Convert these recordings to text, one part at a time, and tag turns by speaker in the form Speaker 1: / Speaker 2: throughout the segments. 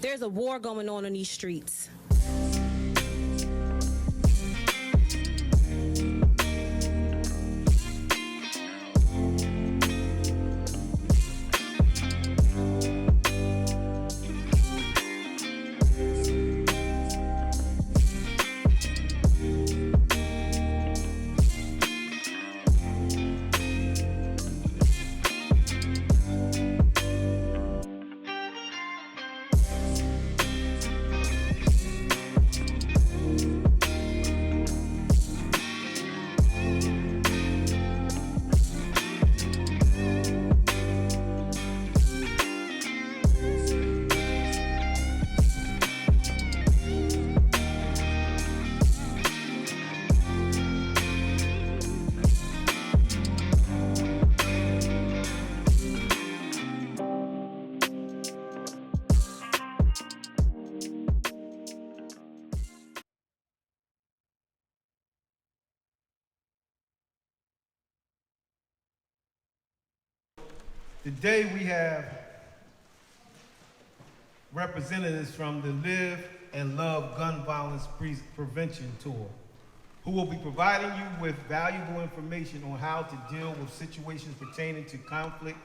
Speaker 1: There's a war going on in these streets.
Speaker 2: Today we have representatives from the Live and Love Gun Violence Prevention Tour, who will be providing you with valuable information on how to deal with situations pertaining to conflict,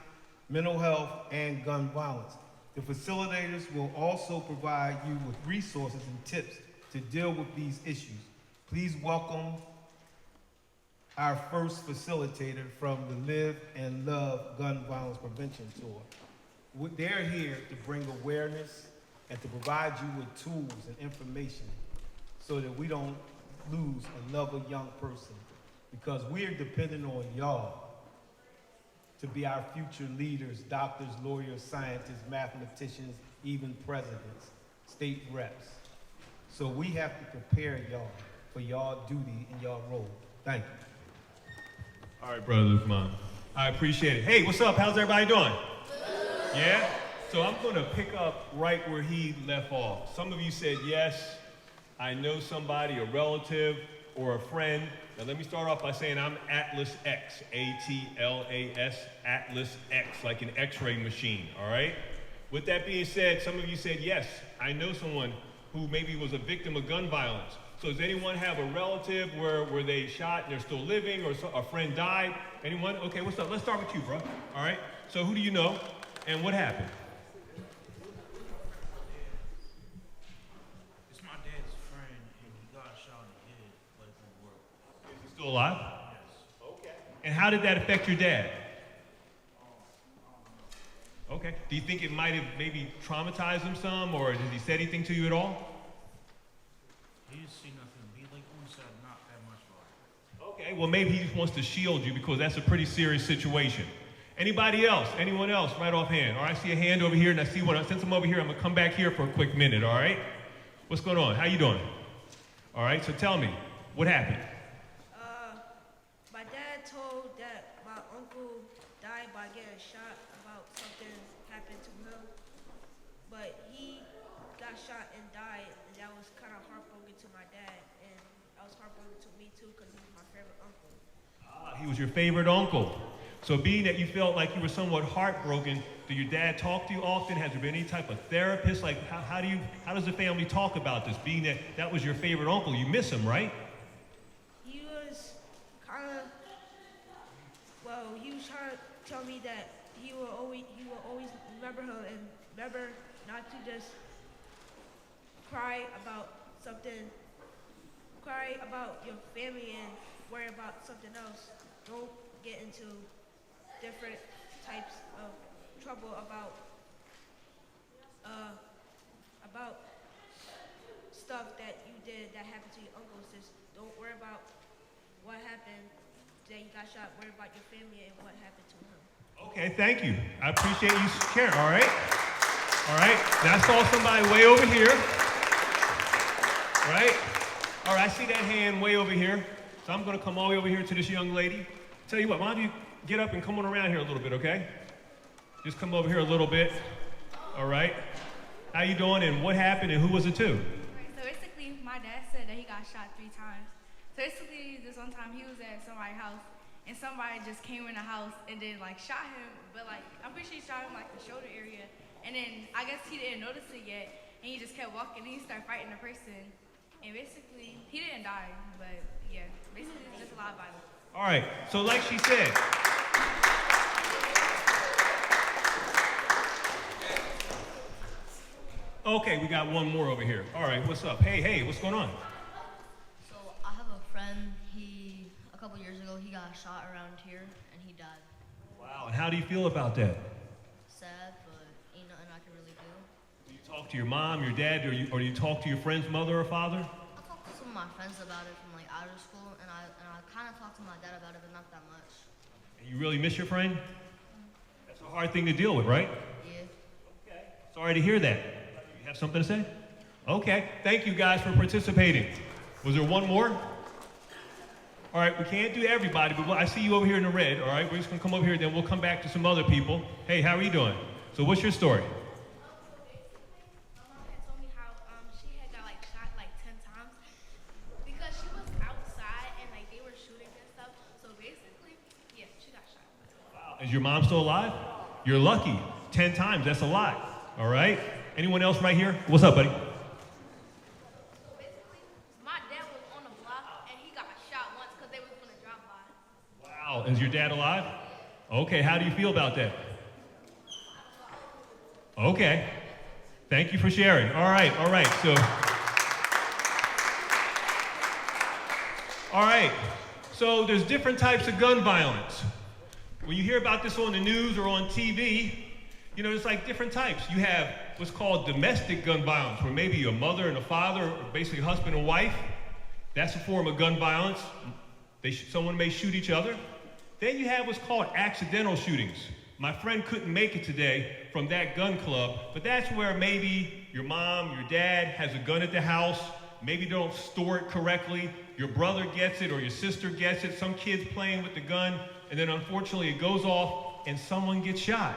Speaker 2: mental health, and gun violence. The facilitators will also provide you with resources and tips to deal with these issues. Please welcome our first facilitator from the Live and Love Gun Violence Prevention Tour. They're here to bring awareness and to provide you with tools and information so that we don't lose another young person, because we're dependent on y'all to be our future leaders, doctors, lawyers, scientists, mathematicians, even presidents, state reps. So we have to prepare y'all for y'all duty and y'all role. Thank you.
Speaker 3: All right, Brother Lukman. I appreciate it. Hey, what's up? How's everybody doing? Yeah? So I'm going to pick up right where he left off. Some of you said, yes, I know somebody, a relative or a friend. Now let me start off by saying I'm Atlas X, A-T-L-A-S, Atlas X, like an X-ray machine, all right? With that being said, some of you said, yes, I know someone who maybe was a victim of gun violence. So does anyone have a relative where they shot and they're still living, or a friend died? Anyone? Okay, what's up? Let's start with you, bro. All right? So who do you know and what happened?
Speaker 4: It's my dad's friend, and he got shot in the head, but it didn't work.
Speaker 3: Is he still alive?
Speaker 4: Yes.
Speaker 3: Okay. And how did that affect your dad? Okay. Do you think it might have maybe traumatized him some, or has he said anything to you at all?
Speaker 4: He didn't see nothing. He like who said not that much about it.
Speaker 3: Okay, well maybe he just wants to shield you because that's a pretty serious situation. Anybody else? Anyone else? Right offhand. All right, I see a hand over here, and I see one. Since I'm over here, I'm gonna come back here for a quick minute. All right? What's going on? How you doing? All right. So tell me, what happened?
Speaker 5: My dad told that my uncle died by getting shot about something happened to him, but he got shot and died, and that was kind of heartbroken to my dad, and that was heartbroken to me too, because he was my favorite uncle.
Speaker 3: Ah, he was your favorite uncle. So being that you felt like you were somewhat heartbroken, did your dad talk to you often? Has there been any type of therapist? Like, how does the family talk about this? Being that that was your favorite uncle, you miss him, right?
Speaker 5: He was kind of, well, he was trying to tell me that he will always remember him, and remember not to just cry about something, cry about your family and worry about something else. Don't get into different types of trouble about stuff that you did that happened to your uncle. Just don't worry about what happened that he got shot. Worry about your family and what happened to him.
Speaker 3: Okay, thank you. I appreciate you sharing, all right? All right, now I saw somebody way over here, right? All right, I see that hand way over here. So I'm gonna come all the way over here to this young lady. Tell you what, why don't you get up and come on around here a little bit, okay? Just come over here a little bit, all right? How you doing, and what happened, and who was it to?
Speaker 6: Right, so basically, my dad said that he got shot 3 times. So basically, this one time he was at somebody's house, and somebody just came in the house and then like shot him, but like I'm pretty sure he shot him like the shoulder area, and then I guess he didn't notice it yet, and he just kept walking, and he started fighting the person. And basically, he didn't die, but yeah, basically it's just a lot of violence.
Speaker 3: All right, so like she said, okay, we got one more over here. All right, what's up? Hey, what's going on?
Speaker 7: So I have a friend, a couple years ago, he got shot around here and he died.
Speaker 3: Wow, and how do you feel about that?
Speaker 7: Sad, but ain't nothing I can really do.
Speaker 3: Do you talk to your mom, your dad, or do you talk to your friend's mother or father?
Speaker 7: I talked to some of my friends about it from like out of school, and I kind of talked to my dad about it, but not that much.
Speaker 3: And you really miss your friend? That's a hard thing to deal with, right?
Speaker 7: Yeah.
Speaker 3: Okay. Sorry to hear that. You have something to say? Okay, thank you guys for participating. Was there one more? All right, we can't do everybody, but I see you over here in the red, all right? We're just gonna come over here, then we'll come back to some other people. Hey, how are you doing? So what's your story?
Speaker 6: My mom had told me how she had got like shot like 10 times because she was outside and like they were shooting and stuff. So basically, yeah, she got shot.
Speaker 3: Wow. Is your mom still alive? You're lucky. 10 times, that's a lot, all right? Anyone else right here? What's up, buddy?
Speaker 6: So basically, my dad was on the block and he got shot once because they was gonna drop by.
Speaker 3: Wow, is your dad alive? Okay, how do you feel about that? Okay, thank you for sharing. All right, so there's different types of gun violence. When you hear about this on the news or on TV, you know, there's like different types. You have what's called domestic gun violence, where maybe a mother and a father, or basically husband and wife, that's a form of gun violence. Someone may shoot each other. Then you have what's called accidental shootings. My friend couldn't make it today from that gun club, but that's where maybe your mom, your dad has a gun at the house, maybe they don't store it correctly, your brother gets it or your sister gets it, some kid's playing with the gun, and then unfortunately it goes off and someone gets shot.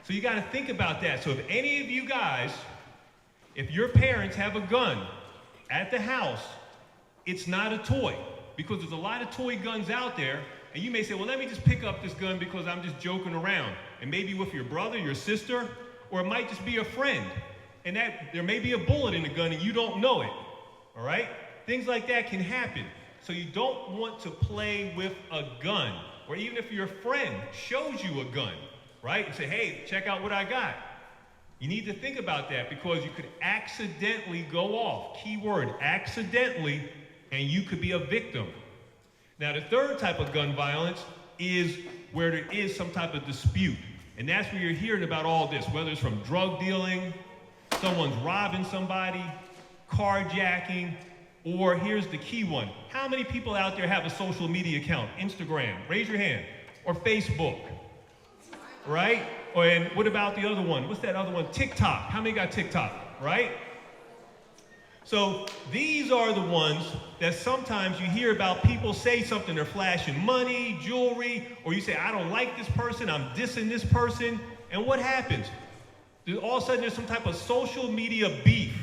Speaker 3: So you gotta think about that. So if any of you guys, if your parents have a gun at the house, it's not a toy, because there's a lot of toy guns out there, and you may say, well, let me just pick up this gun because I'm just joking around. And maybe with your brother, your sister, or it might just be a friend. And that there may be a bullet in the gun and you don't know it, all right? Things like that can happen. So you don't want to play with a gun, or even if your friend shows you a gun, right? And say, hey, check out what I got. You need to think about that because you could accidentally go off. Key word, accidentally, and you could be a victim. Now, the third type of gun violence is where there is some type of dispute. And that's where you're hearing about all this, whether it's from drug dealing, someone's robbing somebody, carjacking, or here's the key one. How many people out there have a social media account? Instagram, raise your hand. Or Facebook, right? And what about the other one? What's that other one? TikTok. How many got TikTok, right? So these are the ones that sometimes you hear about. People say something, they're flashing money, jewelry, or you say, I don't like this person, I'm dissing this person, and what happens? All of a sudden there's some type of social media beef,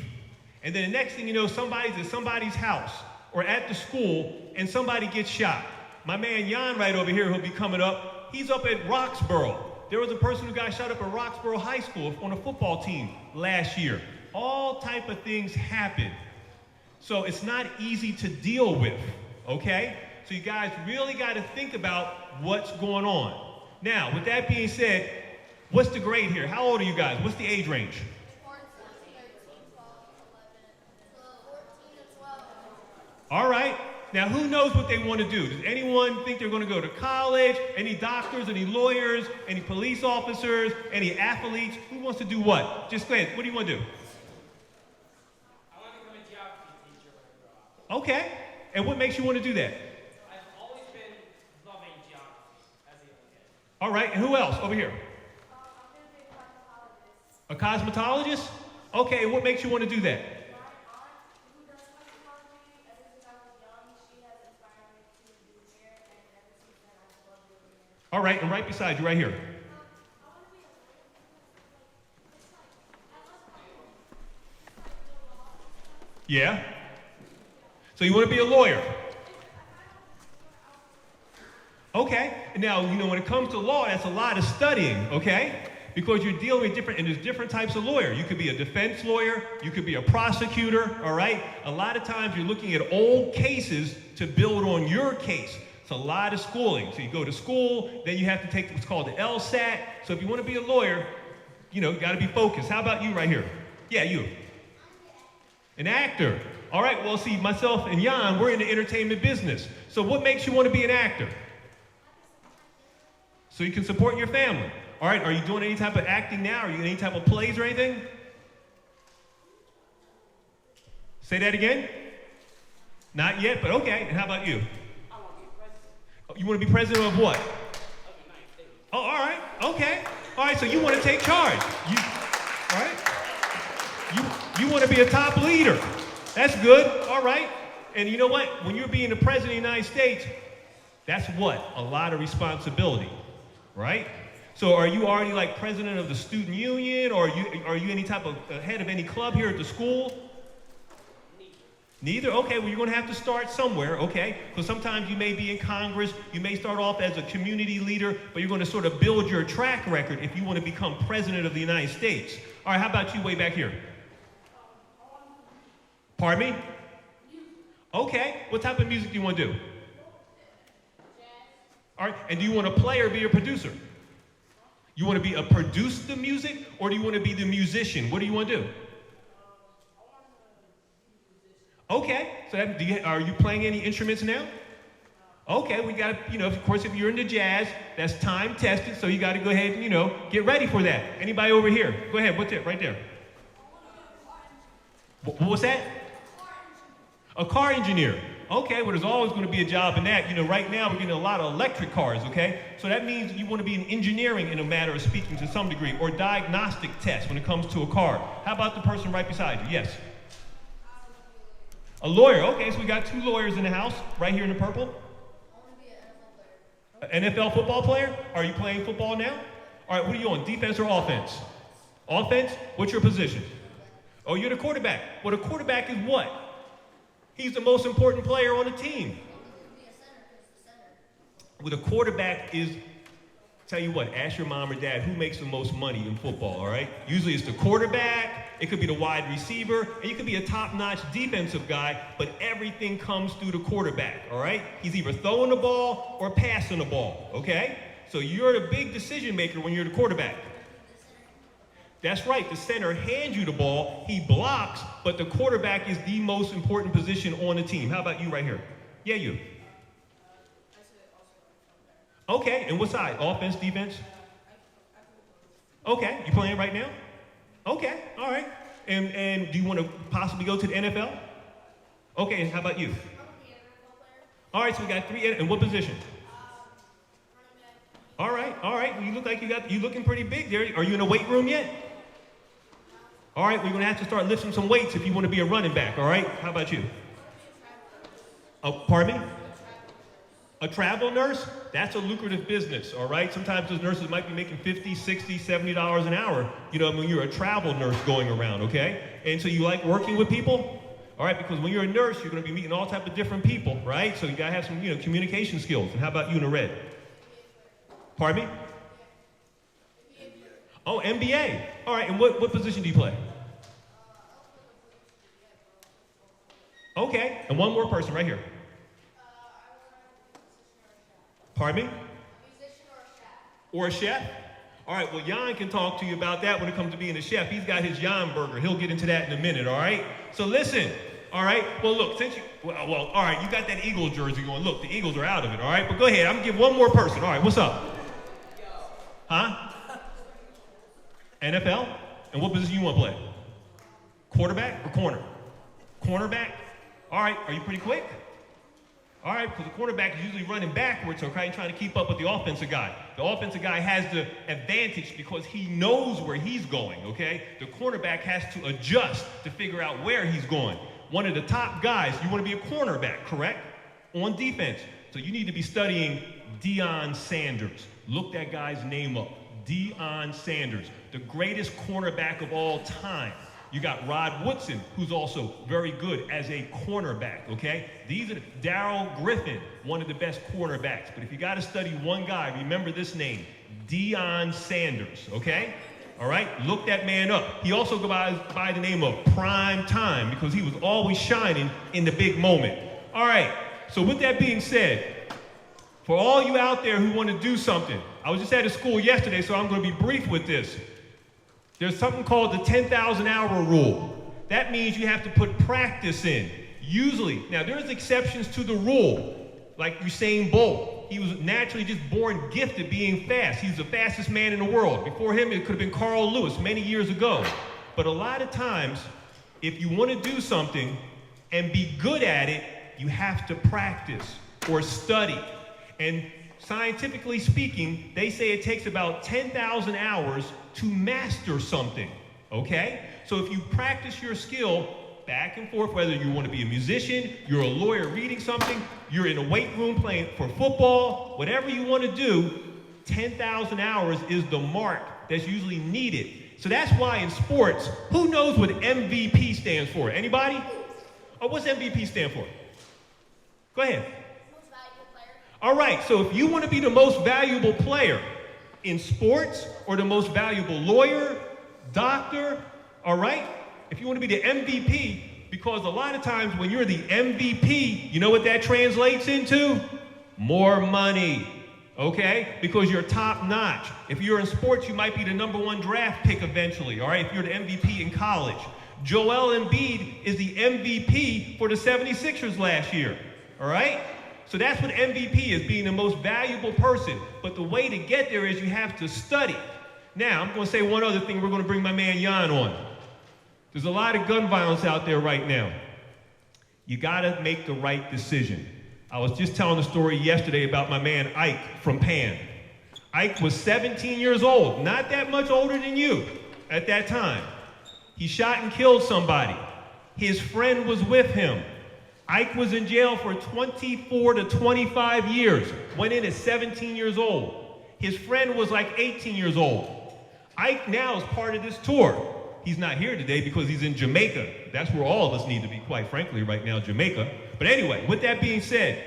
Speaker 3: and then the next thing you know, somebody's at somebody's house or at the school, and somebody gets shot. My man Jan right over here, who'll be coming up, he's up at Roxborough. There was a person who got shot up at Roxborough High School on a football team last year. All type of things happen. So it's not easy to deal with, okay? So you guys really got to think about what's going on. Now, with that being said, what's the grade here? How old are you guys? What's the age range?
Speaker 7: 14, 13, 12, 11, 14 to 12.
Speaker 3: All right. Now, who knows what they want to do? Does anyone think they're going to go to college? Any doctors, any lawyers, any police officers, any athletes? Who wants to do what? Just go ahead. What do you want to do?
Speaker 8: I want to become a geography teacher when I grow up.
Speaker 3: Okay. And what makes you want to do that?
Speaker 8: I've always been loving geography as a young kid.
Speaker 3: All right. And who else? Over here.
Speaker 7: I'm going to be a cosmetologist.
Speaker 3: A cosmetologist? Okay. And what makes you want to do that?
Speaker 7: My aunt, who does cosmetology, ever since I was young, she has inspired me to do hair, and ever since then I've loved doing hair.
Speaker 3: All right. And right beside you, right here. Yeah? So you want to be a lawyer? Okay. Now, you know, when it comes to law, that's a lot of studying, okay? Because you're dealing with different, and there's different types of lawyer. You could be a defense lawyer, you could be a prosecutor, all right? A lot of times you're looking at old cases to build on your case. It's a lot of schooling. So you go to school, then you have to take what's called the LSAT. So if you want to be a lawyer, you got to be focused. How about you right here? Yeah, you. An actor. All right, well, see, myself and Jan, we're in the entertainment business. So what makes you want to be an actor? So you can support your family. All right, are you doing any type of acting now? Are you in any type of plays or anything? Say that again? Not yet, but okay. And how about you?
Speaker 8: I want to be president
Speaker 3: You want to be president of what?
Speaker 8: of the United States.
Speaker 3: Oh, all right, okay. All right, so you want to take charge. All right? You want to be a top leader. That's good, all right. And you know what? When you're being the president of the United States, that's what? A lot of responsibility, right? So are you already like president of the student union, or are you any type of head of any club here at the school? Neither? Okay, well, you're going to have to start somewhere, okay? Because sometimes you may be in Congress, you may start off as a community leader, but you're going to sort of build your track record if you want to become president of the United States. All right, how about you way back here? Pardon me? Okay, what type of music do you want to do? All right, and do you want to play or be a producer? You want to be produce the music, or do you want to be the musician? What do you want to do? Okay, so are you playing any instruments now? Okay, we got to, of course, if you're into jazz, that's time tested, so you got to go ahead and, get ready for that. Anybody over here? Go ahead, what's it, right there? What was that? A car engineer. Okay, well, there's always going to be a job in that. Right now we're getting a lot of electric cars, okay? So that means you want to be in engineering in a matter of speaking to some degree, or diagnostic tests when it comes to a car. How about the person right beside you? Yes. A lawyer. Okay, so we got 2 lawyers in the house, right here in the purple.
Speaker 7: I want to be an NFL player.
Speaker 3: An NFL football player? Are you playing football now? All right, what are you on, defense or offense? Offense? What's your position? Oh, you're the quarterback. Well, the quarterback is what? He's the most important player on the team. Well, the quarterback is, tell you what, ask your mom or dad who makes the most money in football, all right? Usually it's the quarterback, it could be the wide receiver, and you could be a top-notch defensive guy, but everything comes through the quarterback, all right? He's either throwing the ball or passing the ball, okay? So you're the big decision maker when you're the quarterback. That's right, the center hands you the ball, he blocks, but the quarterback is the most important position on the team. How about you right here? Yeah, you. Okay, and what side? Offense, defense? Okay, you playing right now? Okay, all right. And do you want to possibly go to the NFL? Okay, and how about you? All right, so we got 3, and what position? All right. Well, you look like you looking pretty big there. Are you in a weight room yet? All right, we're going to have to start lifting some weights if you want to be a running back, all right? How about you? Oh, pardon me? A travel nurse? That's a lucrative business, all right? Sometimes those nurses might be making $50, $60, $70 an hour, when you're a travel nurse going around, okay? And so you like working with people? All right, because when you're a nurse, you're going to be meeting all type of different people, right? So you got to have some, communication skills. And how about you in the red? Pardon me? Oh, NBA. All right, and what position do you play? Okay, and one more person right here. Pardon me?
Speaker 7: A musician
Speaker 3: Or a chef? All right, well, Jan can talk to you about that when it comes to being a chef. He's got his Jan burger. He'll get into that in a minute, all right? So listen, all right? Well, look, since you, all right, you got that Eagles jersey going. Look, the Eagles are out of it, all right? But go ahead, I'm going to give one more person. All right, what's up? Huh? NFL? And what position you want to play? Quarterback or corner? Cornerback? All right, are you pretty quick? All right, because the quarterback is usually running backwards, okay, trying to keep up with the offensive guy. The offensive guy has the advantage because he knows where he's going, okay? The cornerback has to adjust to figure out where he's going. One of the top guys, you want to be a cornerback, correct? On defense. So you need to be studying Deion Sanders. Look that guy's name up. Deion Sanders, the greatest cornerback of all time. You got Rod Woodson, who's also very good as a cornerback, okay? These are Darrell Griffin, one of the best cornerbacks. But if you got to study one guy, remember this name, Deion Sanders, okay? All right, look that man up. He also goes by the name of Prime Time because he was always shining in the big moment. All right, so with that being said, for all you out there who want to do something, I was just at a school yesterday, so I'm going to be brief with this. There's something called the 10,000 hour rule. That means you have to put practice in. Usually, now there's exceptions to the rule, like Usain Bolt. He was naturally just born gifted being fast. He's the fastest man in the world. Before him, it could have been Carl Lewis many years ago. But a lot of times, if you want to do something and be good at it, you have to practice or study. And scientifically speaking, they say it takes about 10,000 hours to master something, okay? So if you practice your skill back and forth, whether you want to be a musician, you're a lawyer reading something, you're in a weight room playing for football, whatever you want to do, 10,000 hours is the mark that's usually needed. So that's why in sports, who knows what MVP stands for? Anybody? Or what's MVP stand for? Go ahead.
Speaker 6: Most valuable player.
Speaker 3: All right, so if you want to be the most valuable player in sports or the most valuable lawyer, doctor, all right? If you want to be the MVP, because a lot of times when you're the MVP, you know what that translates into? More money, okay? Because you're top notch. If you're in sports, you might be the #1 draft pick eventually, all right? If you're the MVP in college. Joel Embiid is the MVP for the 76ers last year, all right? So that's what MVP is, being the most valuable person. But the way to get there is you have to study. Now, I'm going to say one other thing. We're going to bring my man Jan on. There's a lot of gun violence out there right now. You gotta make the right decision. I was just telling a story yesterday about my man Ike from Pan. Ike was 17 years old, not that much older than you at that time. He shot and killed somebody. His friend was with him. Ike was in jail for 24 to 25 years, went in at 17 years old. His friend was like 18 years old. Ike now is part of this tour. He's not here today because he's in Jamaica. That's where all of us need to be, quite frankly, right now, Jamaica. But anyway, with that being said,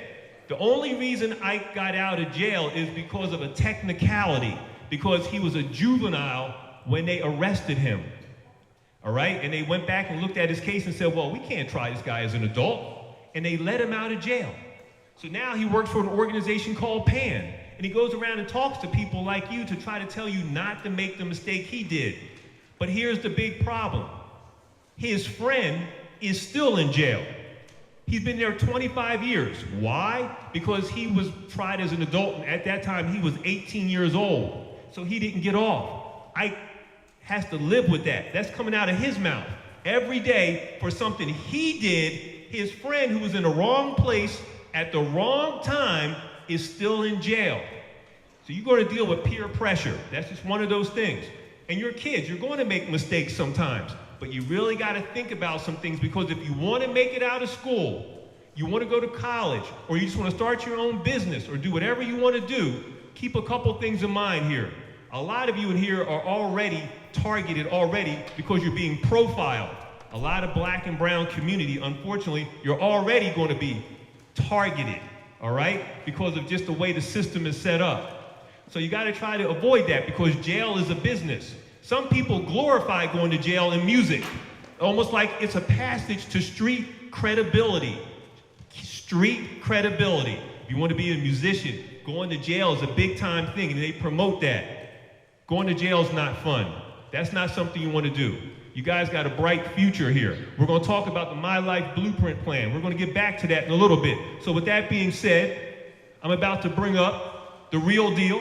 Speaker 3: the only reason Ike got out of jail is because of a technicality, because he was a juvenile when they arrested him. All right? And they went back and looked at his case and said, well, we can't try this guy as an adult. And they let him out of jail. So now he works for an organization called PAN. And he goes around and talks to people like you to try to tell you not to make the mistake he did. But here's the big problem. His friend is still in jail. He's been there 25 years. Why? Because he was tried as an adult, and at that time he was 18 years old. So he didn't get off. Ike has to live with that. That's coming out of his mouth. Every day for something he did, his friend who was in the wrong place at the wrong time is still in jail. So you're going to deal with peer pressure. That's just one of those things. And your kids, you're going to make mistakes sometimes, but you really got to think about some things, because if you want to make it out of school, you want to go to college, or you just want to start your own business or do whatever you want to do, keep a couple things in mind here. A lot of you in here are already targeted because you're being profiled. A lot of black and brown community, unfortunately, you're already going to be targeted, all right, because of just the way the system is set up. So you got to try to avoid that, because jail is a business. Some people glorify going to jail in music, almost like it's a passage to street credibility. Street credibility. If you want to be a musician, going to jail is a big time thing, and they promote that. Going to jail is not fun. That's not something you want to do. You guys got a bright future here. We're going to talk about the My Life Blueprint Plan. We're going to get back to that in a little bit. So with that being said, I'm about to bring up the real deal,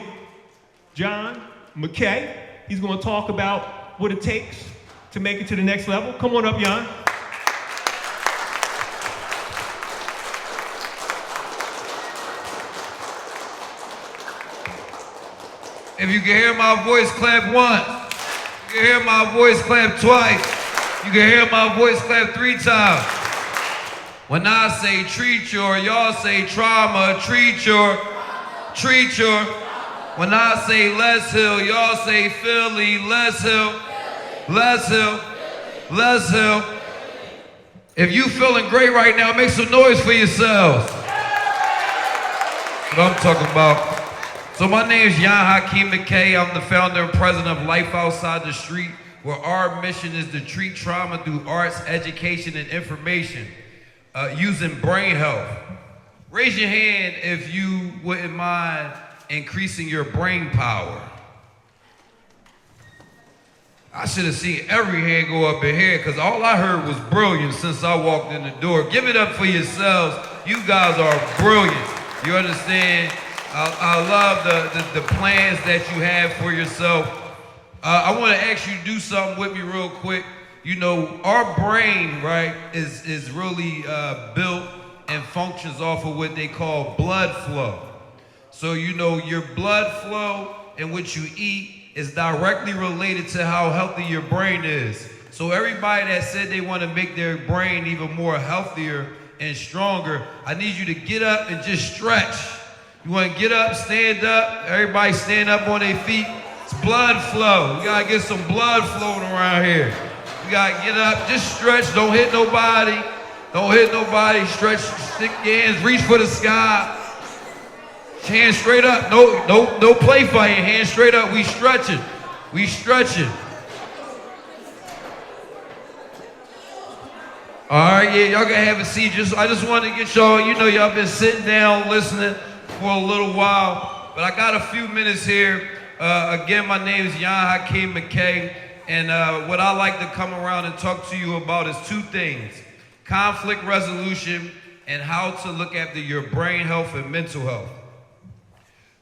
Speaker 3: John McKay. He's going to talk about what it takes to make it to the next level. Come on up, Jan.
Speaker 9: If you can hear my voice, clap once. You can hear my voice, clap twice. You can hear my voice, clap 3 times. When I say treat your, y'all say trauma, treat your. When I say Les Hill, y'all say Philly, Les Hill, Les Hill, Les Hill. If you feeling great right now, make some noise for yourselves. What I'm talking about. So my name is Jan Hakeem McKay. I'm the founder and president of Life Outside the Street, where our mission is to treat trauma through arts, education, and information using brain health. Raise your hand if you wouldn't mind increasing your brain power. I should have seen every hand go up in here because all I heard was brilliant since I walked in the door. Give it up for yourselves. You guys are brilliant. You understand? I love the plans that you have for yourself. I want to ask you to do something with me real quick. You know, our brain, right, is really built and functions off of what they call blood flow. So, you know, your blood flow and what you eat is directly related to how healthy your brain is. So everybody that said they want to make their brain even more healthier and stronger, I need you to get up and just stretch. You want to get up, stand up, everybody stand up on their feet. It's blood flow. We got to get some blood flowing around here. You got to get up, just stretch, don't hit nobody. Don't hit nobody, stretch, stick your hands, reach for the sky. Hands straight up, no play fighting, hands straight up, we stretching. All right, yeah, y'all can have a seat. I just wanted to get y'all, you know, y'all been sitting down listening for a little while, but I got a few minutes here. Again, my name is Jan Hakeem McKay, and what I like to come around and talk to you about is two things: conflict resolution and how to look after your brain health and mental health.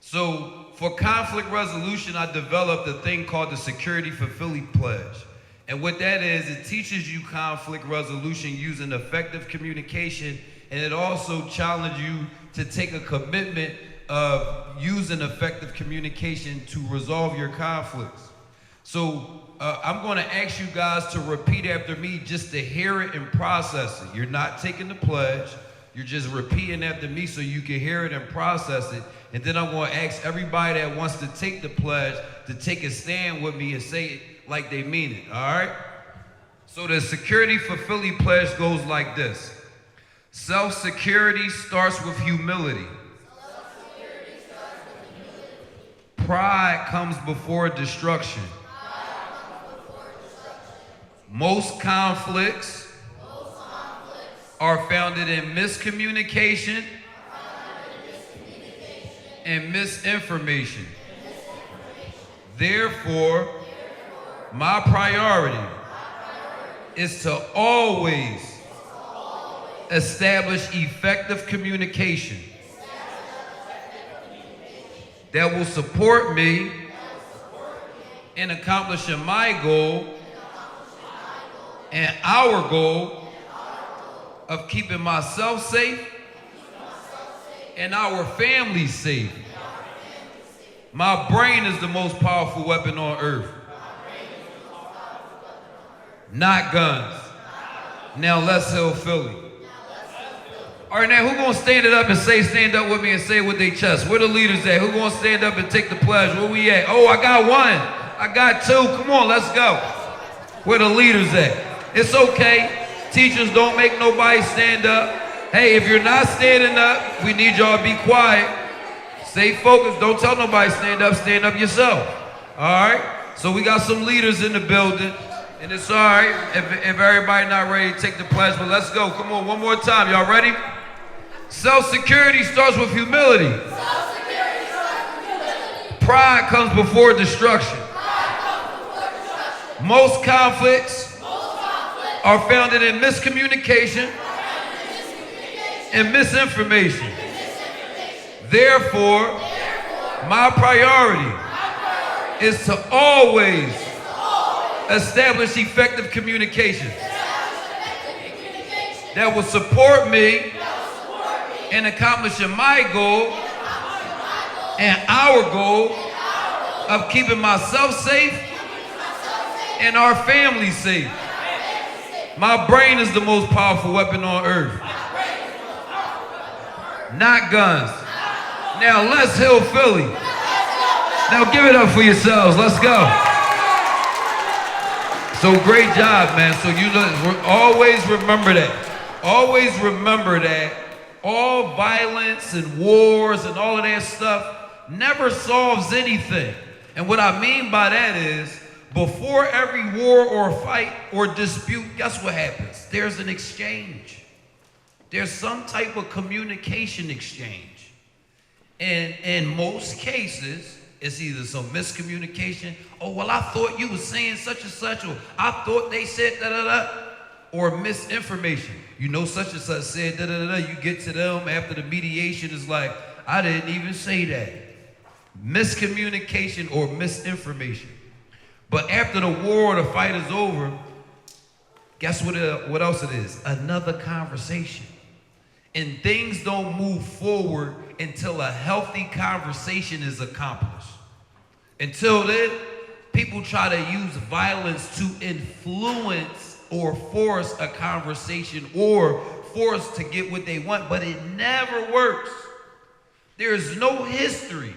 Speaker 9: So for conflict resolution, I developed a thing called the Security for Philly Pledge. And what that is, it teaches you conflict resolution using effective communication, and it also challenges you to take a commitment of using effective communication to resolve your conflicts. So I'm gonna ask you guys to repeat after me just to hear it and process it. You're not taking the pledge, you're just repeating after me so you can hear it and process it. And then I'm gonna ask everybody that wants to take the pledge to take a stand with me and say it like they mean it, all right? So the Security for Philly Pledge goes like this. Self-security starts with humility. Pride comes before destruction. Most conflicts are founded in miscommunication and misinformation. Therefore, my priority is to always establish effective communication that will support me in accomplishing my goal and our goal of keeping myself safe and our family safe. My brain is the most powerful weapon on earth. Not guns. Now let's heal Philly. All right, now who gonna stand it up and stand up with me and say it with their chest? Where the leaders at? Who gonna stand up and take the pledge? Where we at? Oh, I got one. I got two. Come on, let's go. Where the leaders at? It's okay. Teachers, don't make nobody stand up. Hey, if you're not standing up, we need y'all to be quiet. Stay focused. Don't tell nobody stand up yourself. All right? So we got some leaders in the building. And it's all right if everybody not ready to take the pledge, but let's go. Come on, one more time. Y'all ready? Self-security starts with humility. Pride comes before destruction. Most conflicts are founded in miscommunication and misinformation. Therefore, my priority is to always establish effective communication that will support me in accomplishing my goal and our goal of keeping myself safe and our family safe. My brain is the most powerful weapon on earth. Not guns. Now let's heal Philly. Now give it up for yourselves. Let's go. So great job, man. So you always remember that. Always remember that all violence and wars and all of that stuff never solves anything. And what I mean by that is, before every war or fight or dispute, guess what happens? There's an exchange. There's some type of communication exchange. And in most cases, it's either some miscommunication. Oh, well, I thought you were saying such and such, or I thought they said da-da-da, or misinformation. You know such and such said da-da-da-da. You get to them after the mediation is like, I didn't even say that. Miscommunication or misinformation. But after the war or the fight is over, guess what else it is? Another conversation. And things don't move forward until a healthy conversation is accomplished. Until then, people try to use violence to influence or force a conversation or force to get what they want, but it never works. There is no history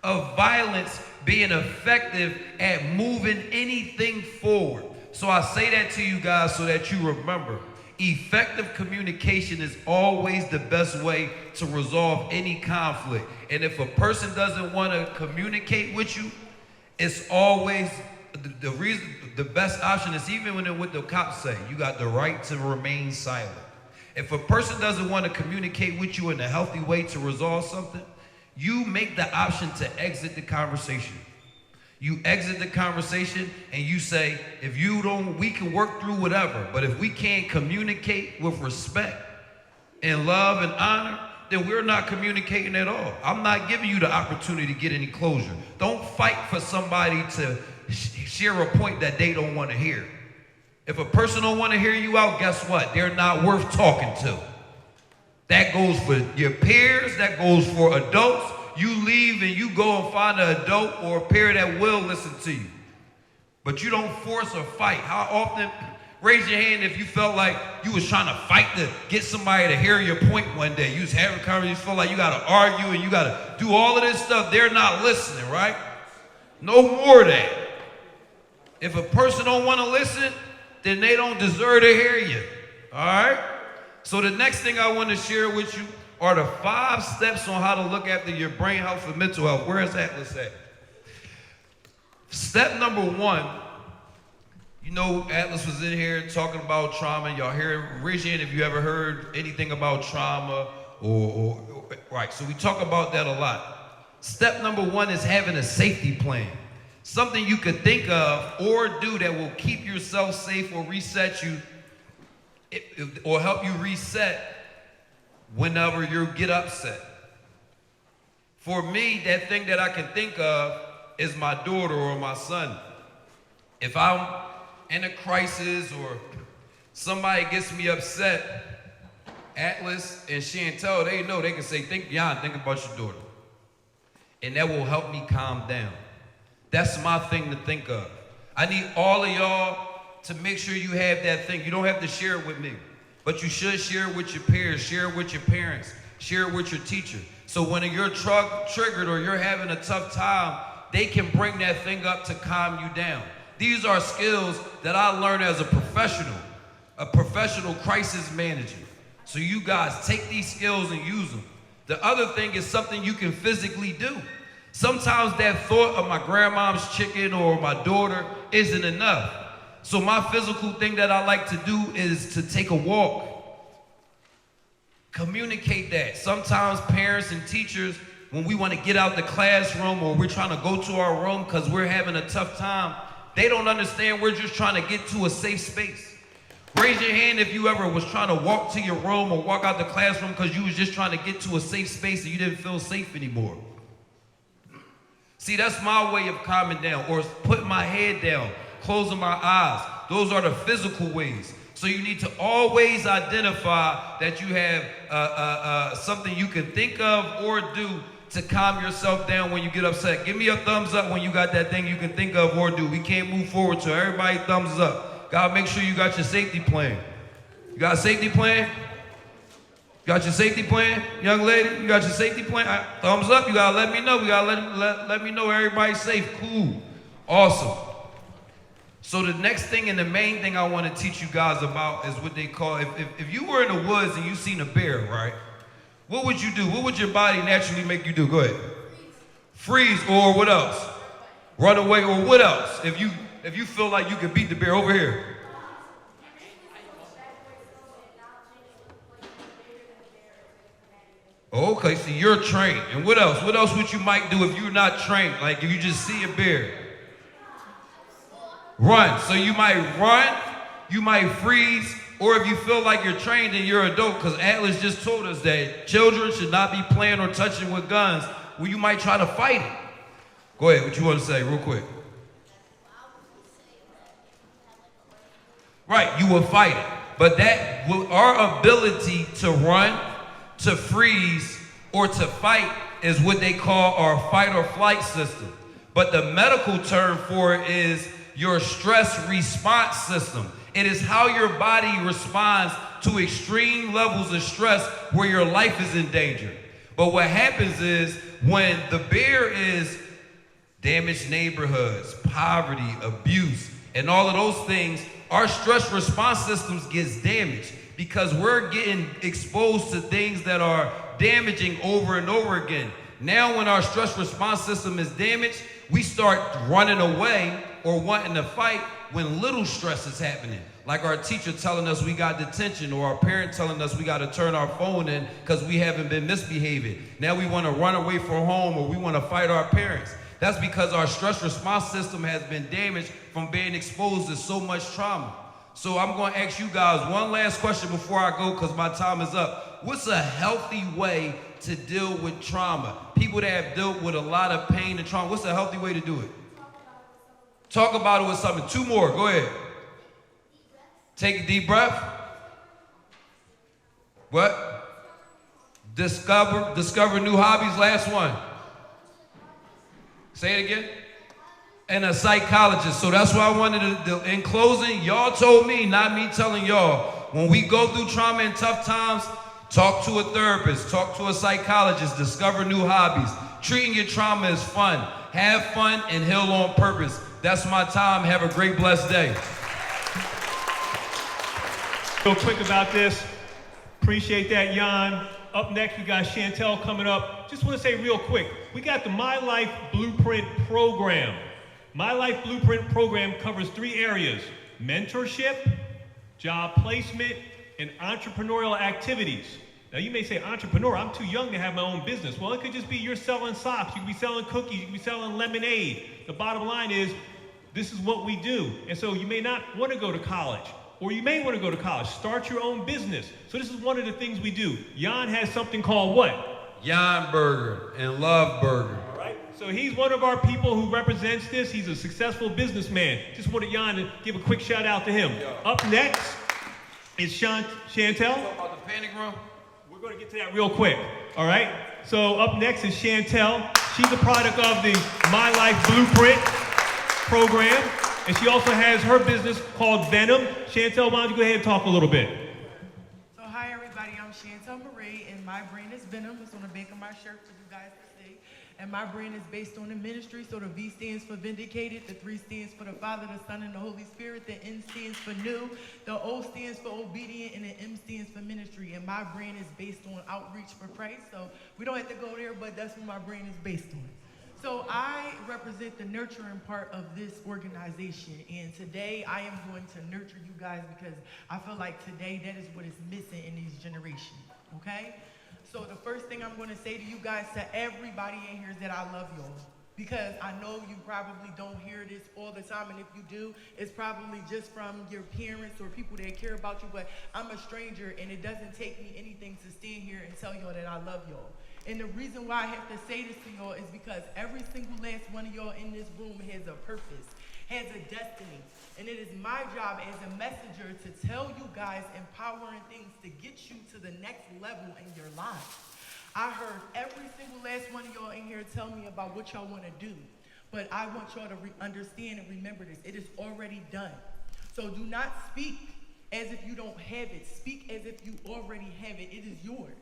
Speaker 9: of violence being effective at moving anything forward. So I say that to you guys so that you remember, effective communication is always the best way to resolve any conflict. And if a person doesn't want to communicate with you, it's always the best option is even when what the cops say, you got the right to remain silent. If a person doesn't want to communicate with you in a healthy way to resolve something, you make the option to exit the conversation. You exit the conversation and you say, if you don't, we can work through whatever, but if we can't communicate with respect and love and honor, then we're not communicating at all. I'm not giving you the opportunity to get any closure. Don't fight for somebody to share a point that they don't want to hear. If a person don't want to hear you out, guess what? They're not worth talking to. That goes for your peers, that goes for adults. You leave and you go and find an adult or a peer that will listen to you. But you don't force a fight. How often, raise your hand if you felt like you was trying to fight to get somebody to hear your point one day. You was having a conversation, you feel like you got to argue and you got to do all of this stuff. They're not listening, right? No more of that. If a person don't want to listen, then they don't deserve to hear you, all right? So the next thing I want to share with you are the 5 steps on how to look after your brain health and mental health. Where is Atlas at? Step number 1, you know Atlas was in here talking about trauma. Y'all hear, raise your hand if you ever heard anything about trauma right, so we talk about that a lot. Step number 1 is having a safety plan. Something you could think of or do that will keep yourself safe or reset you or help you reset whenever you get upset. For me, that thing that I can think of is my daughter or my son. If I'm in a crisis or somebody gets me upset, Atlas and Chantel, they know they can say, think beyond, think about your daughter. And that will help me calm down. That's my thing to think of. I need all of y'all to make sure you have that thing. You don't have to share it with me, but you should share it with your peers, share it with your parents, share it with your teacher. So when you're triggered or you're having a tough time, they can bring that thing up to calm you down. These are skills that I learned as a professional crisis manager. So you guys take these skills and use them. The other thing is something you can physically do. Sometimes that thought of my grandmom's chicken or my daughter isn't enough. So my physical thing that I like to do is to take a walk. Communicate that. Sometimes parents and teachers, when we want to get out the classroom or we're trying to go to our room because we're having a tough time, they don't understand we're just trying to get to a safe space. Raise your hand if you ever was trying to walk to your room or walk out the classroom because you was just trying to get to a safe space and you didn't feel safe anymore. See, that's my way of calming down, or putting my head down, closing my eyes. Those are the physical ways. So you need to always identify that you have something you can think of or do to calm yourself down when you get upset. Give me a thumbs up when you got that thing you can think of or do. We can't move forward, so everybody thumbs up. Gotta make sure you got your safety plan. You got a safety plan? Got your safety plan, young lady? You got your safety plan? Thumbs up, you gotta let me know. You gotta let me know everybody's safe. Cool, awesome. So the next thing and the main thing I wanna teach you guys about is what they call, if you were in the woods and you seen a bear, right? What would you do? What would your body naturally make you do? Go ahead. Freeze, or what else? Run away, or what else? If you feel like you can beat the bear, over here. Okay, so you're trained. And what else? What else would you might do if you're not trained? Like if you just see a bear? Run. So you might run, you might freeze, or if you feel like you're trained and you're an adult, because Atlas just told us that children should not be playing or touching with guns, well, you might try to fight it. Go ahead, what you want to say real quick? Right, you will fight it. But that will, our ability to run, to freeze, or to fight is what they call our fight or flight system. But the medical term for it is your stress response system. It is how your body responds to extreme levels of stress where your life is in danger. But what happens is when the bear is damaged neighborhoods, poverty, abuse, and all of those things, our stress response systems gets damaged because we're getting exposed to things that are damaging over and over again. Now when our stress response system is damaged, we start running away or wanting to fight when little stress is happening. Like our teacher telling us we got detention, or our parent telling us we got to turn our phone in because we haven't been misbehaving. Now we want to run away from home, or we want to fight our parents. That's because our stress response system has been damaged from being exposed to so much trauma. So I'm going to ask you guys one last question before I go because my time is up. What's a healthy way to deal with trauma? People that have dealt with a lot of pain and trauma, what's a healthy way to do it? Talk about it with something. Two more, go ahead. Take a deep breath. What? Discover new hobbies, last one. Say it again. And a psychologist. So that's why I wanted to, in closing, y'all told me, not me telling y'all, when we go through trauma and tough times, talk to a therapist, talk to a psychologist, discover new hobbies. Treating your trauma is fun. Have fun and heal on purpose. That's my time. Have a great, blessed day.
Speaker 3: Real quick about this. Appreciate that, Jan. Up next, we got Chantel coming up. Just want to say real quick, we got the My Life Blueprint program. My Life Blueprint program covers 3 areas: mentorship, job placement, and entrepreneurial activities. Now you may say, entrepreneur, I'm too young to have my own business. Well, it could just be you're selling socks, you could be selling cookies, you could be selling lemonade. The bottom line is, this is what we do. And so you may not want to go to college, or you may want to go to college. Start your own business. So this is one of the things we do. Jan has something called what?
Speaker 9: Jan Burger and Love Burger.
Speaker 3: All right. So he's one of our people who represents this. He's a successful businessman. Just wanted Jan to give a quick shout out to him. Up next is Chantel.
Speaker 9: Talk about the panic room.
Speaker 3: We're going to get to that real quick. All right. So up next is Chantel. She's a product of the My Life Blueprint program. And she also has her business called Venom. Chantel, why don't you go ahead and talk a little bit?
Speaker 10: So hi everybody, I'm Chantel Marie, and my brand is Venom. It's on the back of my shirt for you guys to see. And my brand is based on the ministry, so the V stands for vindicated, the 3 stands for the Father, the Son, and the Holy Spirit, the N stands for new, the O stands for obedient, and the M stands for ministry. And my brand is based on outreach for Christ, so we don't have to go there, but that's what my brand is based on. So I represent the nurturing part of this organization, and today I am going to nurture you guys because I feel like today that is what is missing in these generations, okay? So the first thing I'm going to say to you guys, to everybody in here, is that I love y'all. Because I know you probably don't hear this all the time, and if you do, it's probably just from your parents or people that care about you, but I'm a stranger, and it doesn't take me anything to stand here and tell y'all that I love y'all. And the reason why I have to say this to y'all is because every single last one of y'all in this room has a purpose, has a destiny. And it is my job as a messenger to tell you guys empowering things to get you to the next level in your life. I heard every single last one of y'all in here tell me about what y'all want to do. But I want y'all to understand and remember this. It is already done. So do not speak as if you don't have it. Speak as if you already have it. It is yours.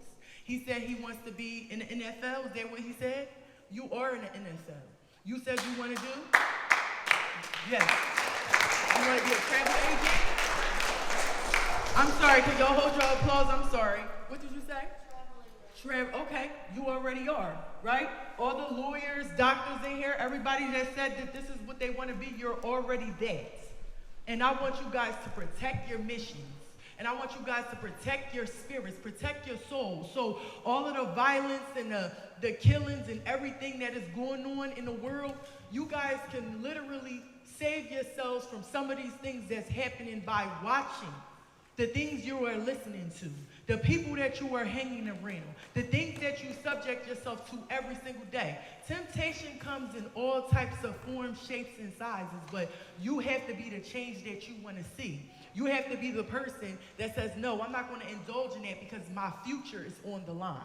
Speaker 10: He said he wants to be in the NFL. Is that what he said? You are in the NFL. You said you want to do? Yes. You want to be a travel agent? I'm sorry. Can y'all hold your applause? I'm sorry. What did you say? Okay, you already are, right? All the lawyers, doctors in here, everybody that said that this is what they want to be, you're already that. And I want you guys to protect your missions. And I want you guys to protect your spirits, protect your souls. So all of the violence and the killings and everything that is going on in the world, you guys can literally save yourselves from some of these things that's happening by watching the things you are listening to, the people that you are hanging around, the things that you subject yourself to every single day. Temptation comes in all types of forms, shapes, and sizes, but you have to be the change that you want to see. You have to be the person that says, no, I'm not going to indulge in that because my future is on the line.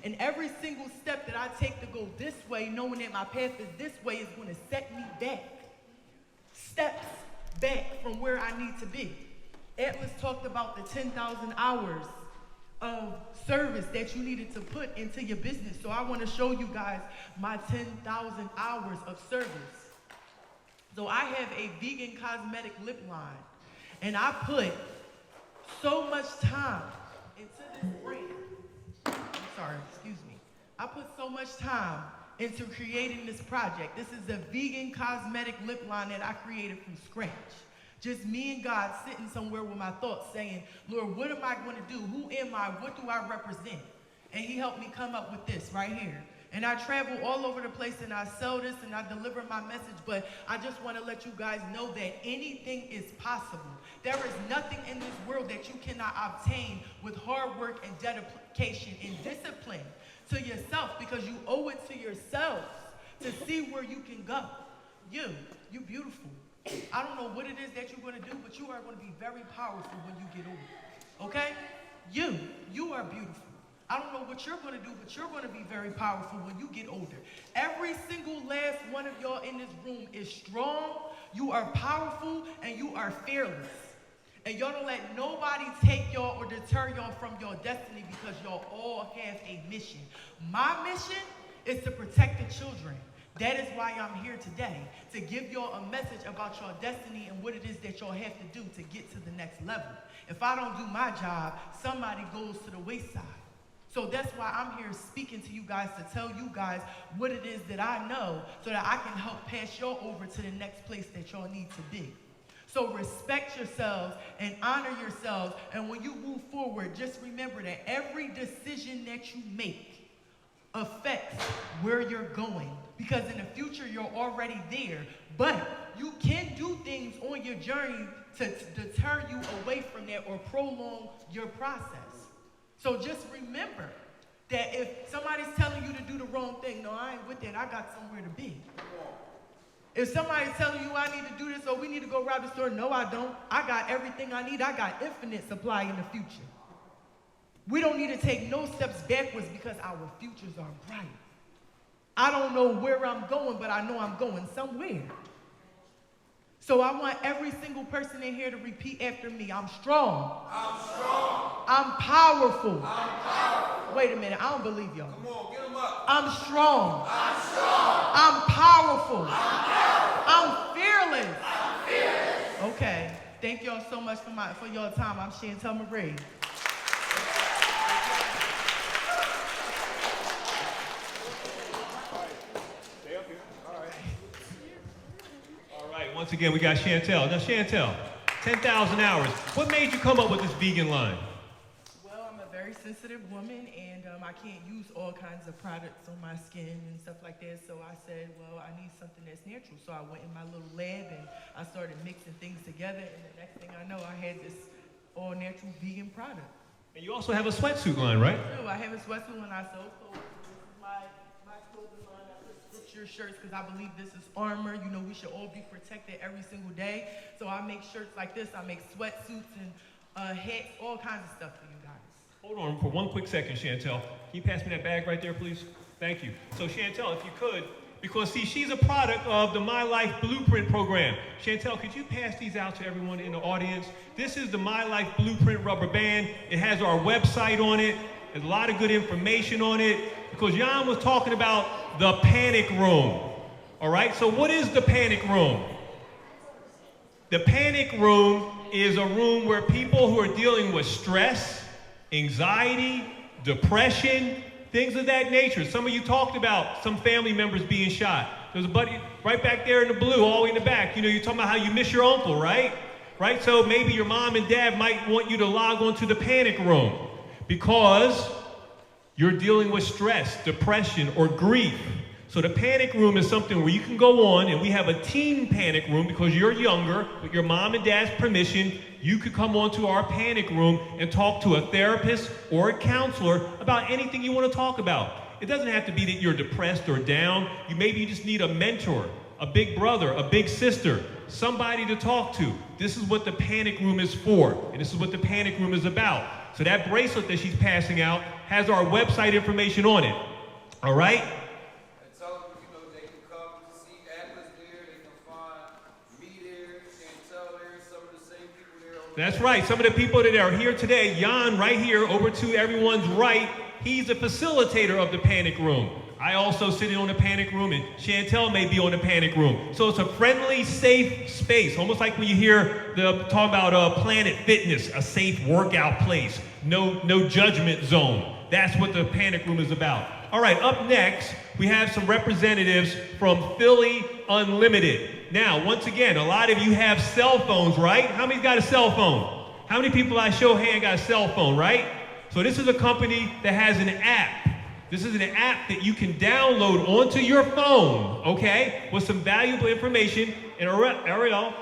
Speaker 10: And every single step that I take to go this way, knowing that my path is this way, is going to set me back. Steps back from where I need to be. Atlas talked about the 10,000 hours of service that you needed to put into your business. So I want to show you guys my 10,000 hours of service. So I have a vegan cosmetic lip line, and I put so much time into this brand. I'm sorry, excuse me. I put so much time into creating this project. This is a vegan cosmetic lip line that I created from scratch. Just me and God sitting somewhere with my thoughts saying, Lord, what am I going to do? Who am I? What do I represent? And he helped me come up with this right here. And I travel all over the place and I sell this and I deliver my message, but I just want to let you guys know that anything is possible. There is nothing in this world that you cannot obtain with hard work and dedication and discipline to yourself, because you owe it to yourselves to see where you can go. You beautiful. I don't know what it is that you're going to do, but you are going to be very powerful when you get older, okay? You are beautiful. I don't know what you're going to do, but you're going to be very powerful when you get older. Every single last one of y'all in this room is strong, you are powerful, and you are fearless. And y'all don't let nobody take y'all or deter y'all from your destiny, because y'all all have a mission. My mission is to protect the children. That is why I'm here today, to give y'all a message about your destiny and what it is that y'all have to do to get to the next level. If I don't do my job, somebody goes to the wayside. So that's why I'm here speaking to you guys, to tell you guys what it is that I know, so that I can help pass y'all over to the next place that y'all need to be. So respect yourselves and honor yourselves. And when you move forward, just remember that every decision that you make affects where you're going, because in the future you're already there, but you can do things on your journey to deter you away from that or prolong your process. So just remember that if somebody's telling you to do the wrong thing, no, I ain't with that, I got somewhere to be. If somebody's telling you I need to do this or we need to go rob the store, no, I don't. I got everything I need. I got infinite supply in the future. We don't need to take no steps backwards because our futures are bright. I don't know where I'm going, but I know I'm going somewhere. So I want every single person in here to repeat after me. I'm strong.
Speaker 9: I'm strong.
Speaker 10: I'm powerful.
Speaker 9: I'm powerful.
Speaker 10: Wait a minute, I don't believe y'all.
Speaker 9: Come on, get them up.
Speaker 10: I'm strong.
Speaker 9: I'm strong.
Speaker 10: I'm powerful.
Speaker 9: I'm powerful.
Speaker 10: I'm fearless.
Speaker 9: I'm fearless.
Speaker 10: Okay, thank y'all so much for your time. I'm Chantel Marie.
Speaker 3: Once again, we got Chantel. Now, Chantel, 10,000 hours. What made you come up with this vegan line?
Speaker 10: Well, I'm a very sensitive woman, and I can't use all kinds of products on my skin and stuff like that. So I said, well, I need something that's natural. So I went in my little lab, and I started mixing things together. And the next thing I know, I had this all-natural vegan product.
Speaker 3: And you also have a sweatsuit line, right?
Speaker 10: I do. I have a sweatsuit line I sell. So this is my clothing line. I put scripture shirts because I believe this is armor. You know, we should all be protected every single day. So I make shirts like this. I make sweatsuits and hats, all kinds of stuff for you guys.
Speaker 3: Hold on for one quick second, Chantel. Can you pass me that bag right there, please? Thank you. So Chantel, if you could, because see, she's a product of the My Life Blueprint program. Chantel, could you pass these out to everyone in the audience? This is the My Life Blueprint rubber band. It has our website on it. There's a lot of good information on it, because Jan was talking about the panic room. All right, so what is the panic room? The panic room is a room where people who are dealing with stress, anxiety, depression, Things of that nature. Some of you talked about some family members being shot. There's a buddy right back there in the blue, all the way in the back. You know, you're talking about how you miss your uncle, right? Right? So maybe your mom and dad might want you to log on to the panic room because you're dealing with stress, depression, or grief. So the panic room is something where you can go on, and we have a teen panic room because you're younger, with your mom and dad's permission, you could come onto our panic room and talk to a therapist or a counselor about anything you want to talk about. It doesn't have to be that you're depressed or down. Maybe you just need a mentor, a big brother, a big sister, somebody to talk to. This is what the panic room is for, and this is what the panic room is about. So that bracelet that she's passing out has our website information on it. All right? That's right. Some of the people that are here today, Jan right here over to everyone's right, he's a facilitator of the panic room. I also sit in on the panic room, and Chantel may be on the panic room. So it's a friendly, safe space, almost like when you hear talk about Planet Fitness, a safe workout place, no judgment zone. That's what the panic room is about. All right, up next, we have some representatives from Philly Unlimited. Now, once again, a lot of you have cell phones, right? How many's got a cell phone? How many people I show hand got a cell phone, right? So this is a company that has an app. This is an app that you can download onto your phone, okay, with some valuable information. And Ariel,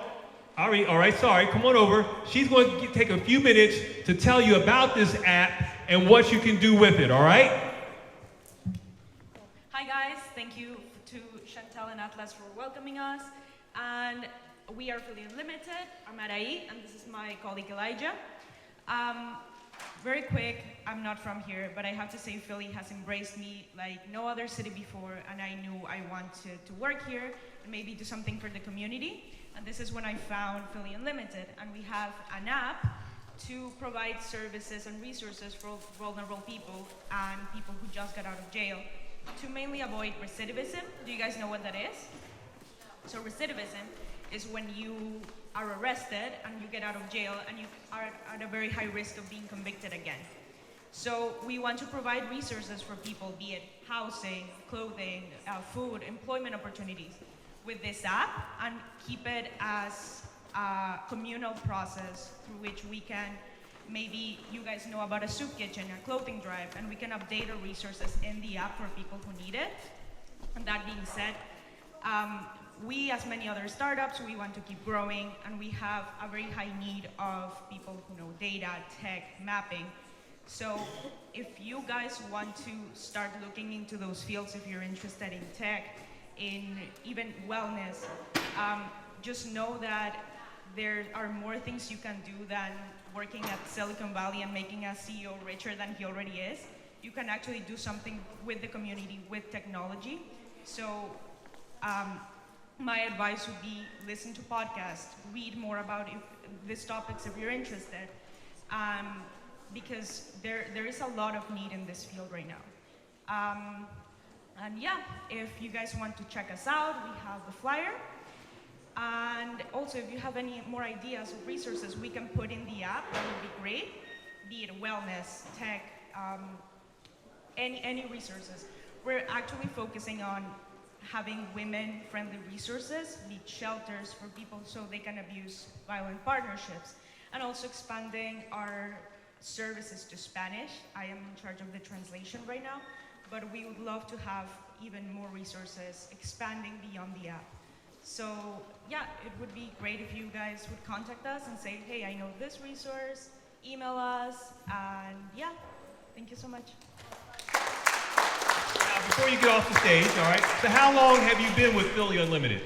Speaker 3: all right, sorry, come on over. She's going to take a few minutes to tell you about this app and what you can do with it, all right?
Speaker 11: Hi guys, thank you to Chantel and Atlas for welcoming us. And we are Philly Unlimited. I'm Araí, and this is my colleague Elijah. Very quick, I'm not from here, but I have to say Philly has embraced me like no other city before, and I knew I wanted to work here and maybe do something for the community. And this is when I found Philly Unlimited, and we have an app to provide services and resources for vulnerable people and people who just got out of jail to mainly avoid recidivism. Do you guys know what that is? So recidivism is when you are arrested and you get out of jail and you are at a very high risk of being convicted again. So we want to provide resources for people, be it housing, clothing, food, employment opportunities with this app, and keep it as a communal process through which we can, maybe you guys know about a soup kitchen, a clothing drive, and we can update our resources in the app for people who need it. And that being said, we, as many other startups, we want to keep growing, and we have a very high need of people who know data, tech, mapping. So if you guys want to start looking into those fields, if you're interested in tech, in even wellness, just know that there are more things you can do than working at Silicon Valley and making a CEO richer than he already is. You can actually do something with the community, with technology. So my advice would be listen to podcasts, read more about these topics if you're interested, because there is a lot of need in this field right now. And yeah, if you guys want to check us out, we have the flyer. And also, if you have any more ideas or resources we can put in the app, that would be great, be it wellness, tech, any resources. We're actually focusing on having women-friendly resources, be it shelters for people so they can abuse violent partnerships, and also expanding our services to Spanish. I am in charge of the translation right now, but we would love to have even more resources expanding beyond the app. So yeah, it would be great if you guys would contact us and say, hey, I know this resource, email us, and yeah, thank you so much.
Speaker 3: Now, before you get off the stage, all right, so how long have you been with Philly Unlimited?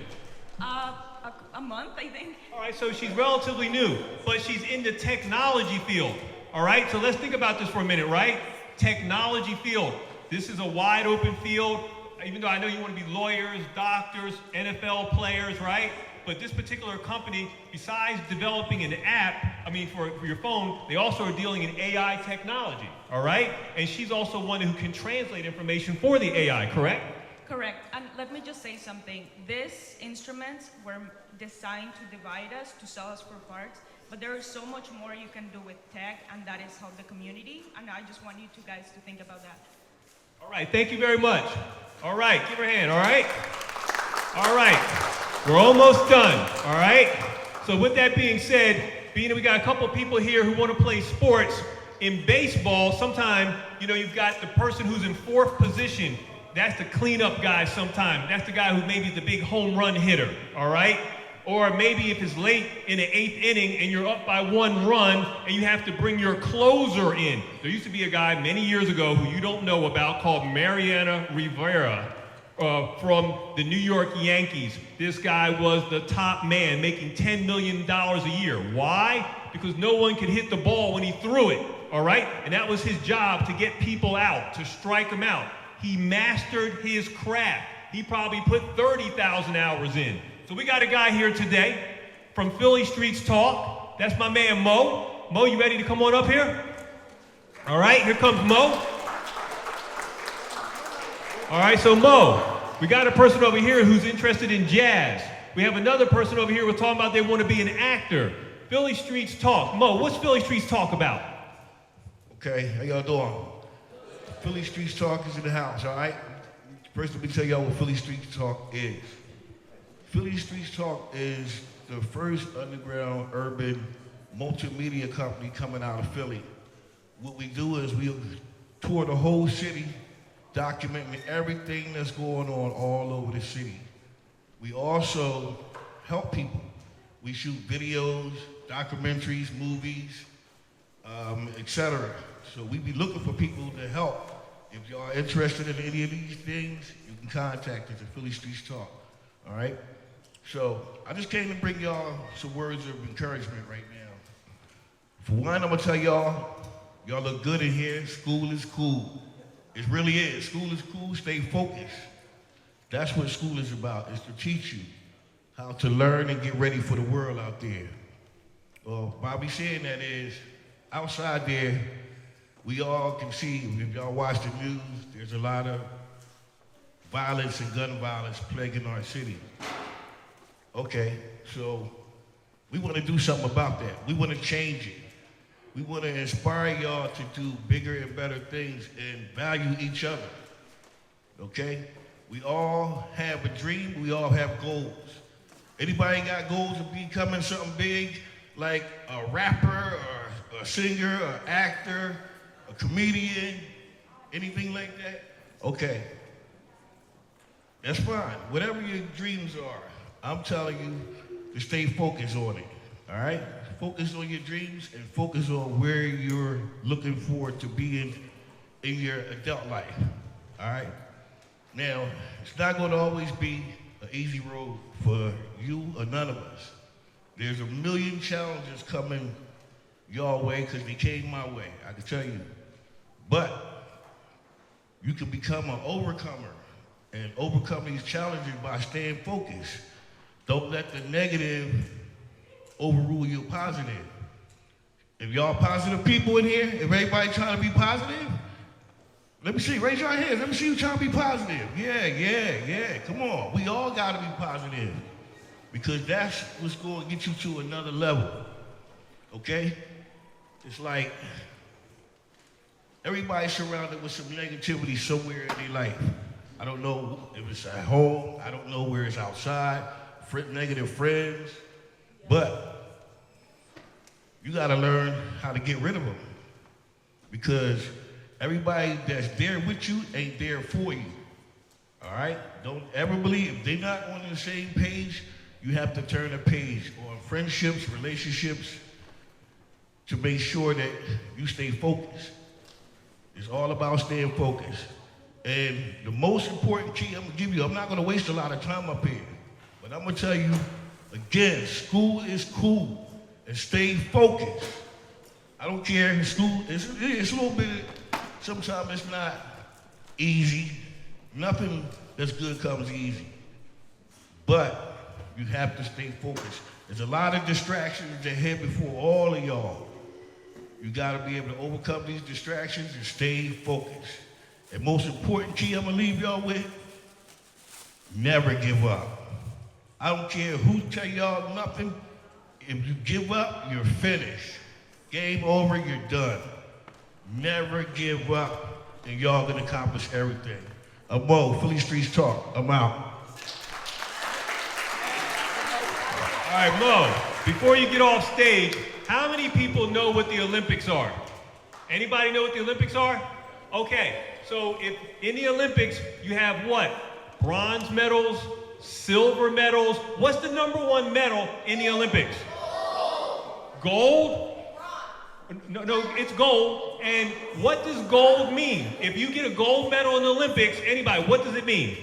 Speaker 11: A month, I think.
Speaker 3: All right, so she's relatively new, but she's in the technology field, all right? So let's think about this for a minute, right? Technology field. This is a wide open field, even though I know you want to be lawyers, doctors, NFL players, right? But this particular company, besides developing an app, for your phone, they also are dealing in AI technology, all right? And she's also one who can translate information for the AI, correct?
Speaker 11: Correct. And let me just say something. These instruments were designed to divide us, to sell us for parts, but there is so much more you can do with tech, and that is help the community. And I just want you two guys to think about that.
Speaker 3: All right, thank you very much. All right, give her a hand, all right? All right, we're almost done, all right? So with that being said, being that we got a couple people here who want to play sports, in baseball, sometimes, you've got the person who's in fourth position. That's the cleanup guy sometimes. That's the guy who maybe is the big home run hitter, all right? Or maybe if it's late in the 8th inning and you're up by 1 run and you have to bring your closer in. There used to be a guy many years ago who you don't know about called Mariano Rivera from the New York Yankees. This guy was the top man, making $10 million a year. Why? Because no one could hit the ball when he threw it, all right? And that was his job, to get people out, to strike them out. He mastered his craft. He probably put 30,000 hours in. So we got a guy here today from Philly Streets Talk. That's my man Mo. Mo, you ready to come on up here? All right, here comes Mo. All right, so Mo, we got a person over here who's interested in jazz. We have another person over here who's talking about they want to be an actor. Philly Streets Talk. Mo, what's Philly Streets Talk about?
Speaker 12: Okay, how y'all doing? Philly Streets Talk is in the house, all right? First, let me tell y'all what Philly Streets Talk is. Philly Streets Talk is the first underground urban multimedia company coming out of Philly. What we do is we tour the whole city, documenting everything that's going on all over the city. We also help people. We shoot videos, documentaries, movies, etc. So we be looking for people to help. If y'all are interested in any of these things, you can contact us at Philly Streets Talk, all right? So I just came to bring y'all some words of encouragement right now. For one, I'm gonna tell y'all look good in here. School is cool. It really is. School is cool, stay focused. That's what school is about, is to teach you how to learn and get ready for the world out there. Well, why we saying that is, outside there, we all can see, if y'all watch the news, there's a lot of violence and gun violence plaguing our city. Okay, so we want to do something about that. We want to change it. We want to inspire y'all to do bigger and better things and value each other. Okay? We all have a dream. We all have goals. Anybody got goals of becoming something big, like a rapper or a singer or actor, a comedian, anything like that? Okay. That's fine. Whatever your dreams are, I'm telling you to stay focused on it, all right? Focus on your dreams and focus on where you're looking forward to being in your adult life, all right? Now, it's not gonna always be an easy road for you or none of us. There's a million challenges coming your way because they came my way, I can tell you. But you can become an overcomer and overcome these challenges by staying focused. Don't let the negative overrule your positive. If y'all positive people in here, if everybody trying to be positive, let me see, raise your hands. Let me see you trying to be positive. Yeah. Come on. We all got to be positive because that's what's going to get you to another level. Okay? It's like everybody's surrounded with some negativity somewhere in their life. I don't know if it's at home. I don't know where it's outside. Negative friends. But you got to learn how to get rid of them because everybody that's there with you ain't there for you. All right? Don't ever believe if they're not on the same page, you have to turn a page on friendships, relationships to make sure that you stay focused. It's all about staying focused. And the most important key I'm gonna give you, I'm not gonna waste a lot of time up here, but I'm gonna tell you again, school is cool and stay focused. I don't care, school, it's a little bit, sometimes it's not easy. Nothing that's good comes easy. But you have to stay focused. There's a lot of distractions ahead before all of y'all. You gotta be able to overcome these distractions and stay focused. And most important key I'm gonna leave y'all with, never give up. I don't care who tell y'all nothing. If you give up, you're finished. Game over, you're done. Never give up. and y'all can accomplish everything. Mo, Philly Streets Talk. I'm out.
Speaker 3: All right, Mo, before you get off stage, how many people know what the Olympics are? Anybody know what the Olympics are? Okay, so if in the Olympics you have what? Bronze medals, silver medals. What's the #1 medal in the Olympics? Gold? No, it's gold. And what does gold mean? If you get a gold medal in the Olympics, anybody, what does it mean?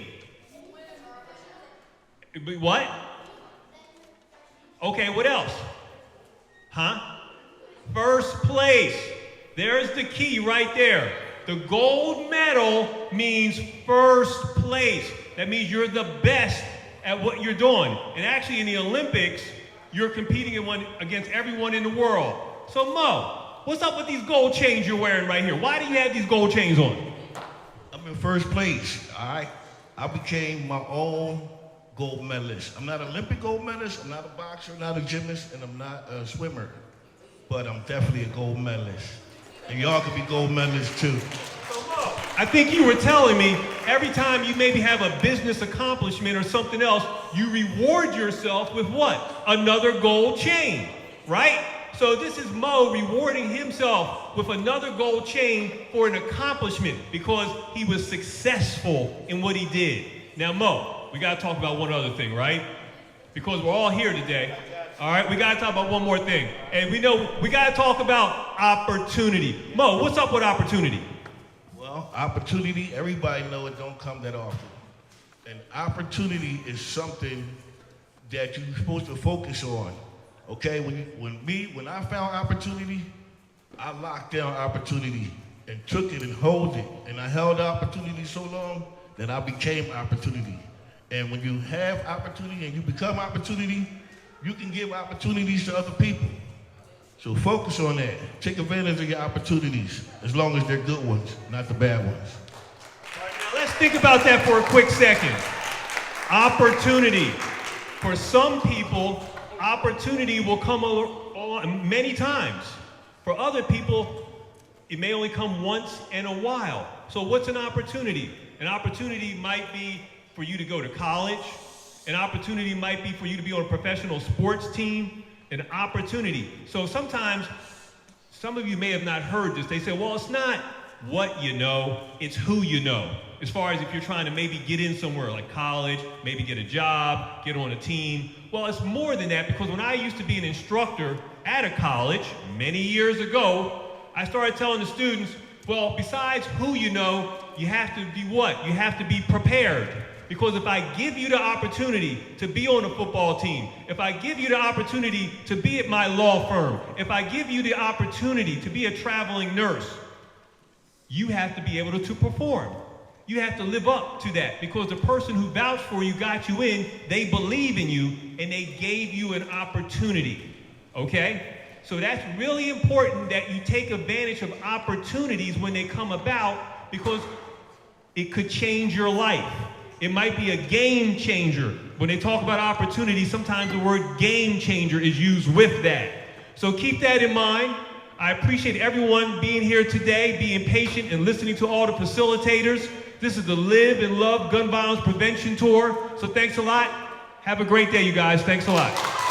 Speaker 3: What? Okay, what else? Huh? First place. There's the key right there. The gold medal means first place. That means you're the best at what you're doing. And actually in the Olympics, you're competing against everyone in the world. So Mo, what's up with these gold chains you're wearing right here? Why do you have these gold chains on?
Speaker 12: I'm in first place, all right? I became my own gold medalist. I'm not an Olympic gold medalist, I'm not a boxer, not a gymnast, and I'm not a swimmer. But I'm definitely a gold medalist. And y'all can be gold medalists too.
Speaker 3: I think you were telling me every time you maybe have a business accomplishment or something else, you reward yourself with what? Another gold chain, right? So this is Mo rewarding himself with another gold chain for an accomplishment because he was successful in what he did. Now Mo, we gotta talk about one other thing, right? Because we're all here today. All right, we gotta talk about one more thing. And we know we gotta talk about opportunity. Mo, what's up with opportunity?
Speaker 12: Well, opportunity, everybody know it don't come that often. And opportunity is something that you're supposed to focus on. Okay, when I found opportunity, I locked down opportunity and took it and held it. And I held opportunity so long that I became opportunity. And when you have opportunity and you become opportunity, you can give opportunities to other people. So focus on that. Take advantage of your opportunities, as long as they're good ones, not the bad ones.
Speaker 3: All right, now let's think about that for a quick second. Opportunity. For some people, opportunity will come along many times. For other people, it may only come once in a while. So what's an opportunity? An opportunity might be for you to go to college. An opportunity might be for you to be on a professional sports team. An opportunity. So sometimes, some of you may have not heard this. They say, well, it's not what you know, it's who you know. As far as if you're trying to maybe get in somewhere like college, maybe get a job, get on a team. Well, it's more than that, because when I used to be an instructor at a college many years ago, I started telling the students, well, besides who you know, you have to be what? You have to be prepared. Because if I give you the opportunity to be on a football team, if I give you the opportunity to be at my law firm, if I give you the opportunity to be a traveling nurse, you have to be able to perform. You have to live up to that, because the person who vouched for you, got you in, they believe in you, and they gave you an opportunity, okay? So that's really important that you take advantage of opportunities when they come about, because it could change your life. It might be a game changer. When they talk about opportunity, sometimes the word game changer is used with that. So keep that in mind. I appreciate everyone being here today, being patient and listening to all the facilitators. This is the Live and Love Gun Violence Prevention Tour. So thanks a lot. Have a great day, you guys. Thanks a lot.